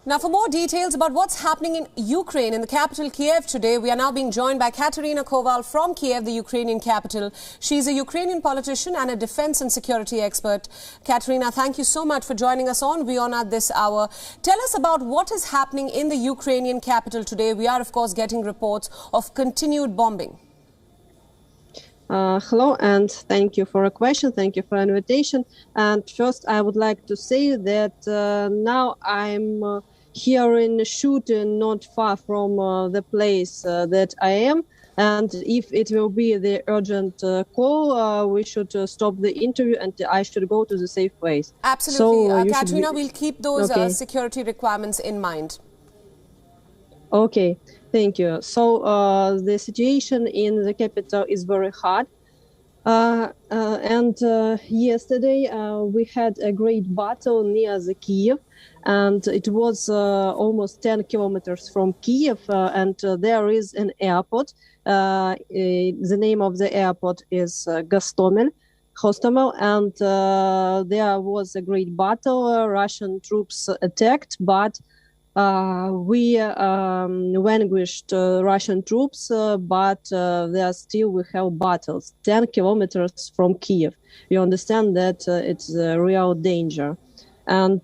Now, for more details about what's happening in Ukraine, in the capital Kyiv today, we are now being joined by Katerina Koval from Kyiv, the Ukrainian capital. She's a Ukrainian politician and a defense and security expert. Katerina, thank you so much for joining us on WION at this hour. Tell us about what is happening in the Ukrainian capital today. We are, of course, getting reports of continued bombing. Hello, and thank you for a question. Thank you for an invitation. And first, I would like to say that now I'm hearing shooting not far from the place that I am. And if it will be the urgent call, we should stop the interview and I should go to the safe place. Absolutely. So, Katerina, we'll keep those security requirements in mind. Okay, thank you. So the situation in the capital is very hard. And yesterday we had a great battle near the Kyiv, and it was almost 10 kilometers from Kyiv, and there is an airport. The name of the airport is Hostomel, and there was a great battle. Russian troops attacked, but we vanquished Russian troops, but there still we have battles 10 kilometers from Kyiv. You understand that it's a real danger. And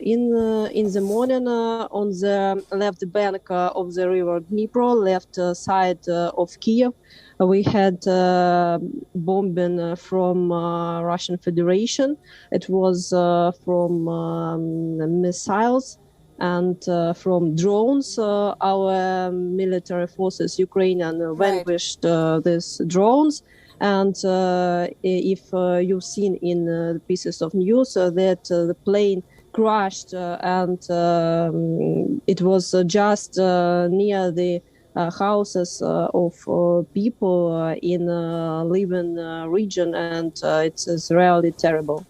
in the morning, on the left bank of the river Dnipro, left side of Kyiv, we had bombing from Russian Federation. It was from missiles and from drones. Our military forces, Ukrainian, vanquished these drones. And if you've seen in the pieces of news that the plane crashed and it was just near the houses of people in living region, and it's really terrible.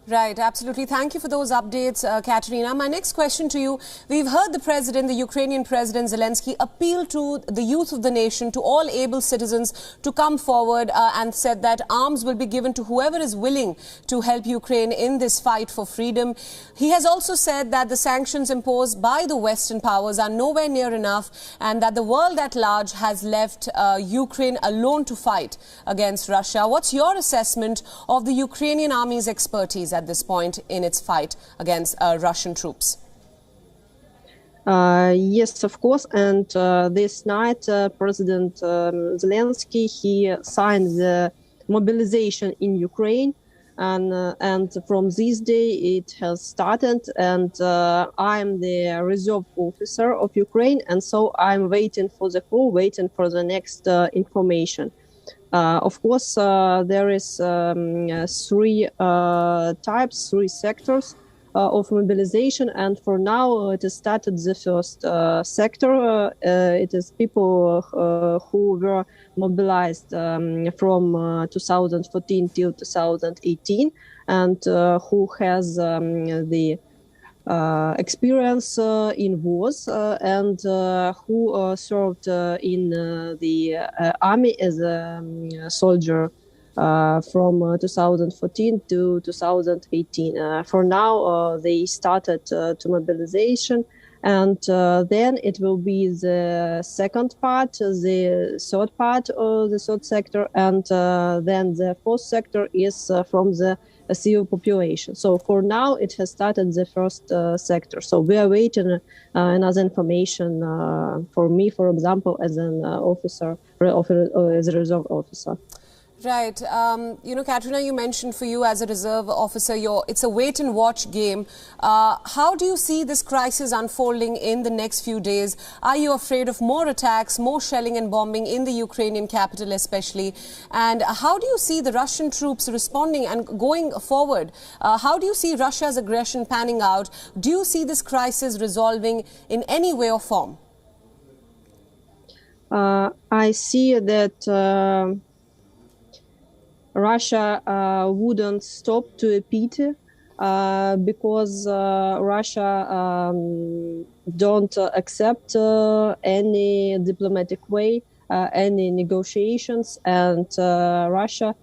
Right, absolutely. Thank you for those updates, Katerina. My next question to you, we've heard the president, the Ukrainian president Zelensky, appeal to the youth of the nation, to all able citizens to come forward and said that arms will be given to whoever is willing to help Ukraine in this fight for freedom. He has also said that the sanctions imposed by the Western powers are nowhere near enough and that the world at large has left Ukraine alone to fight against Russia. What's your assessment of the Ukrainian army's expertise at this point in its fight against Russian troops? Yes, of course. And this night, President Zelensky, he signed the mobilization in Ukraine. And from this day, it has started. And I'm the reserve officer of Ukraine. And so I'm waiting for the call, waiting for the next information. Of course, there is three types, three sectors of mobilization, and for now it has started the first sector. It is people who were mobilized from 2014 till 2018, and who has the experience in wars and who served in the army as a soldier from 2014 to 2018. For now, they started to mobilization, and then it will be the second part, the third part of the third sector, and then the fourth sector is from the civil population. So for now, it has started the first sector. So we are waiting another information for me, for example, as an officer, as a reserve officer. Right. You know, Katerina, you mentioned for you as a reserve officer, it's a wait and watch game. How do you see this crisis unfolding in the next few days? Are you afraid of more attacks, more shelling and bombing in the Ukrainian capital especially? And how do you see the Russian troops responding and going forward? How do you see Russia's aggression panning out? Do you see this crisis resolving in any way or form? I see that Russia wouldn't stop to repeat because Russia don't accept any diplomatic way, any negotiations, and Russia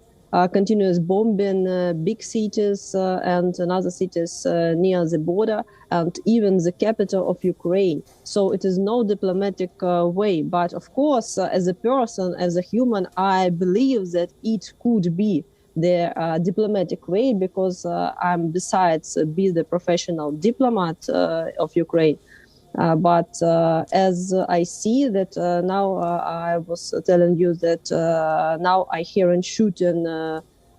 continuous bombing big cities and other cities near the border and even the capital of Ukraine. So it is no diplomatic way. But of course, as a person, as a human, I believe that it could be the diplomatic way because I'm besides be the professional diplomat of Ukraine. But as I see that now I was telling you that now I hear a shooting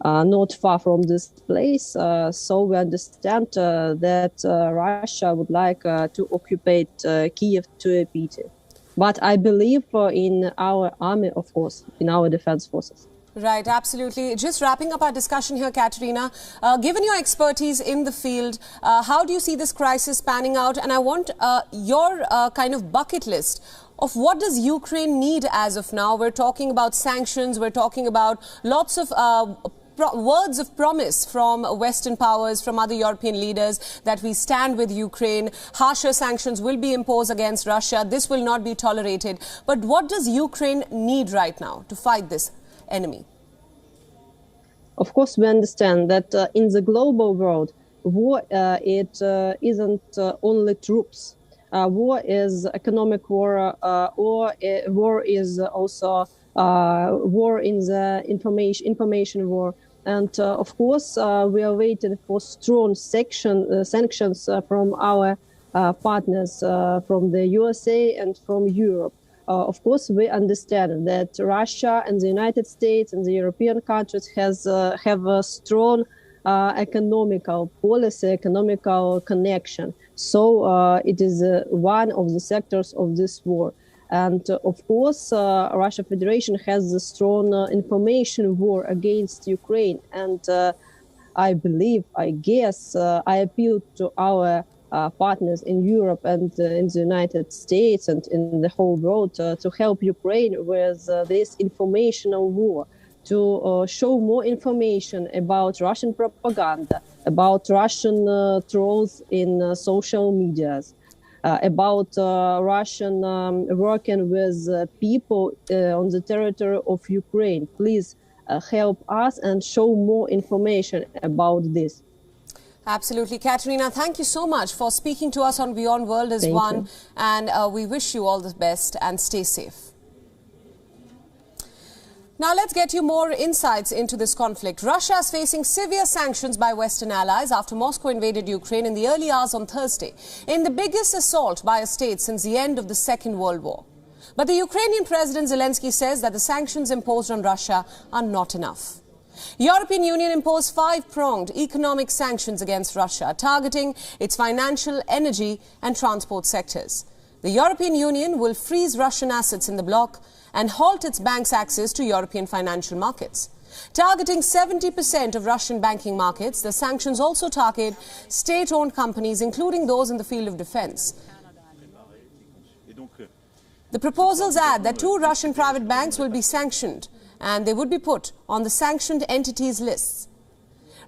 not far from this place. So we understand that Russia would like to occupy Kyiv to a pity. But I believe in our army, of course, in our defense forces. Right, absolutely. Just wrapping up our discussion here, Katerina, given your expertise in the field, how do you see this crisis panning out? And I want your kind of bucket list of what does Ukraine need as of now. We're talking about sanctions, we're talking about lots of words of promise from Western powers, from other European leaders, that we stand with Ukraine. Harsher sanctions will be imposed against Russia. This will not be tolerated. But what does Ukraine need right now to fight this enemy? Of course, we understand that in the global world, war it isn't only troops. War is economic war, or war is also war in the information war. And of course, we are waiting for strong sanctions from our partners, from the USA and from Europe. Of course, we understand that Russia and the United States and the European countries have a strong economical policy, economical connection. So it is one of the sectors of this war. And of course, Russia Federation has a strong information war against Ukraine. And I guess, I appeal to our partners in Europe and in the United States and in the whole world to help Ukraine with this informational war, to show more information about Russian propaganda, about Russian trolls in social medias, about Russian working with people on the territory of Ukraine. Please help us and show more information about this. Absolutely. Katerina, thank you so much for speaking to us on Beyond World is One. And we wish you all the best and stay safe. Now let's get you more insights into this conflict. Russia is facing severe sanctions by Western allies after Moscow invaded Ukraine in the early hours on Thursday, in the biggest assault by a state since the end of the Second World War. But the Ukrainian President Zelensky says that the sanctions imposed on Russia are not enough. European Union imposed 5-pronged economic sanctions against Russia, targeting its financial, energy and transport sectors. The European Union will freeze Russian assets in the bloc and halt its banks' access to European financial markets. Targeting 70% of Russian banking markets, the sanctions also target state-owned companies, including those in the field of defense. The proposals add that 2 Russian private banks will be sanctioned, and they would be put on the sanctioned entities lists.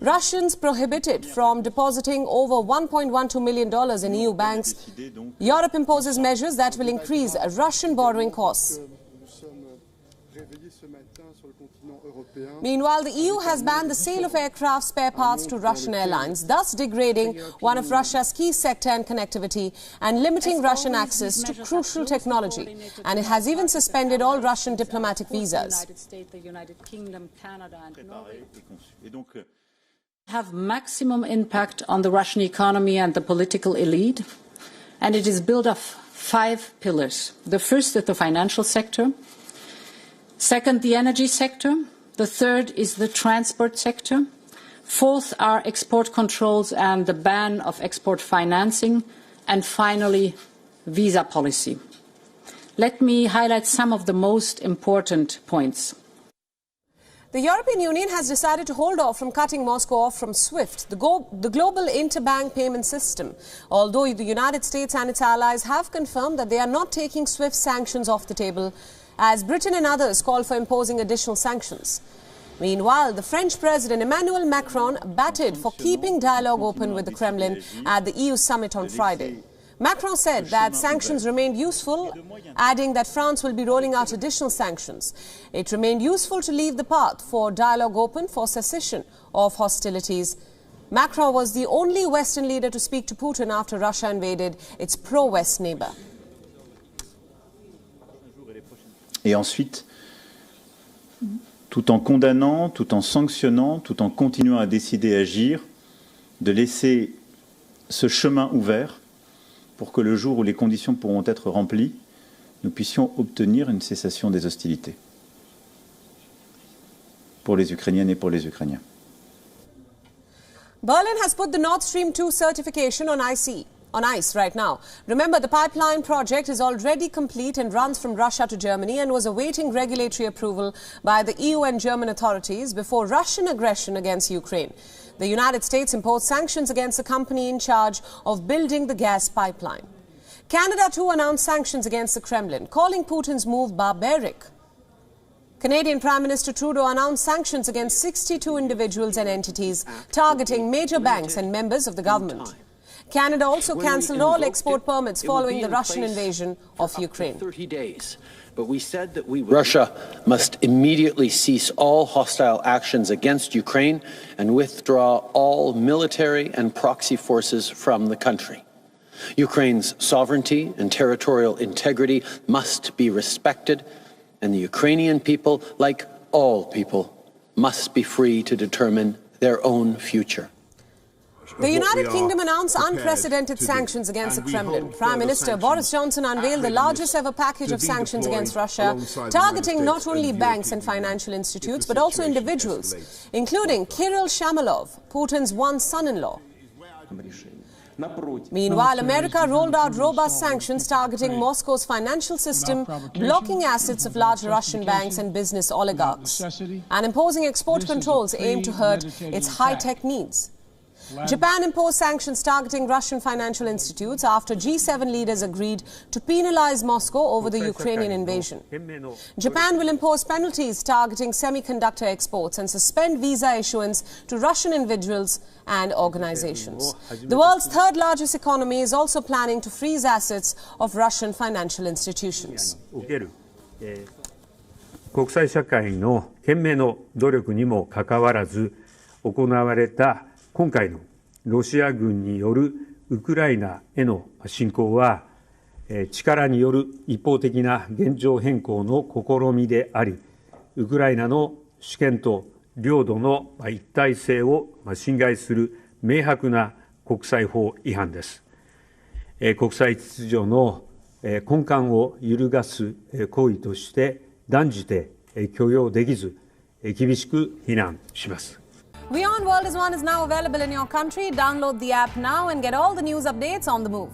Russians prohibited from depositing over $1.12 million in EU banks. Europe imposes measures that will increase Russian borrowing costs. Meanwhile, the EU has banned the sale of aircraft spare parts to Russian airlines, thus degrading one of Russia's key sector and connectivity and limiting Russian access to crucial technology. And it has even suspended all Russian diplomatic visas. The United Kingdom, Canada and Norway have maximum impact on the Russian economy and the political elite. And it is built of 5 pillars. The first is the financial sector. Second, the energy sector. The third is the transport sector. Fourth are export controls and the ban of export financing. And finally, visa policy. Let me highlight some of the most important points. The European Union has decided to hold off from cutting Moscow off from SWIFT, the global interbank payment system, although the United States and its allies have confirmed that they are not taking SWIFT sanctions off the table, as Britain and others call for imposing additional sanctions. Meanwhile, the French President Emmanuel Macron batted for keeping dialogue open with the Kremlin at the EU summit on Friday. Macron said that sanctions remained useful, adding that France will be rolling out additional sanctions. It remained useful to leave the path for dialogue open for cessation of hostilities. Macron was the only Western leader to speak to Putin after Russia invaded its pro-West neighbor. Et ensuite, tout en condamnant, tout en sanctionnant, tout en continuant à décider, agir, de laisser ce chemin ouvert pour que le jour où les conditions pourront être remplies, nous puissions obtenir une cessation des hostilités pour les Ukrainiennes et pour les Ukrainiens. Berlin has put the Nord Stream 2 certification on ice right now. Remember, the pipeline project is already complete and runs from Russia to Germany and was awaiting regulatory approval by the EU and German authorities before Russian aggression against Ukraine. The United States imposed sanctions against the company in charge of building the gas pipeline. Canada too announced sanctions against the Kremlin, calling Putin's move barbaric. Canadian Prime Minister Trudeau announced sanctions against 62 individuals and entities targeting major banks and members of the government. Canada also cancelled all export permits following the Russian invasion of Ukraine. 30 days. But we said that Russia must immediately cease all hostile actions against Ukraine and withdraw all military and proxy forces from the country. Ukraine's sovereignty and territorial integrity must be respected, and the Ukrainian people, like all people, must be free to determine their own future. The United Kingdom announced unprecedented sanctions against the Kremlin. Prime Minister Boris Johnson unveiled the largest ever package of sanctions against Russia, targeting not only banks and financial institutes, but also individuals, including Kirill Shamalov, Putin's one son-in-law. Meanwhile, America rolled out robust sanctions targeting Moscow's financial system, blocking assets of large Russian banks and business oligarchs, and imposing export controls aimed to hurt its high-tech needs. Japan imposed sanctions targeting Russian financial institutes after G7 leaders agreed to penalize Moscow over the Ukrainian invasion. Japan will impose penalties targeting semiconductor exports and suspend visa issuance to Russian individuals and organizations. The world's third largest economy is also planning to freeze assets of Russian financial institutions. 国際社会の懸命の努力にもかかわらず行われた今回のロシア軍によるウクライナへの侵攻は、力による一方的な現状変更の試みであり、ウクライナの主権と領土の一体性を侵害する明白な国際法違反です。国際秩序の根幹を揺るがす行為として断じて許容できず、厳しく非難します。WION World is One is now available in your country. Download the app now and get all the news updates on the move.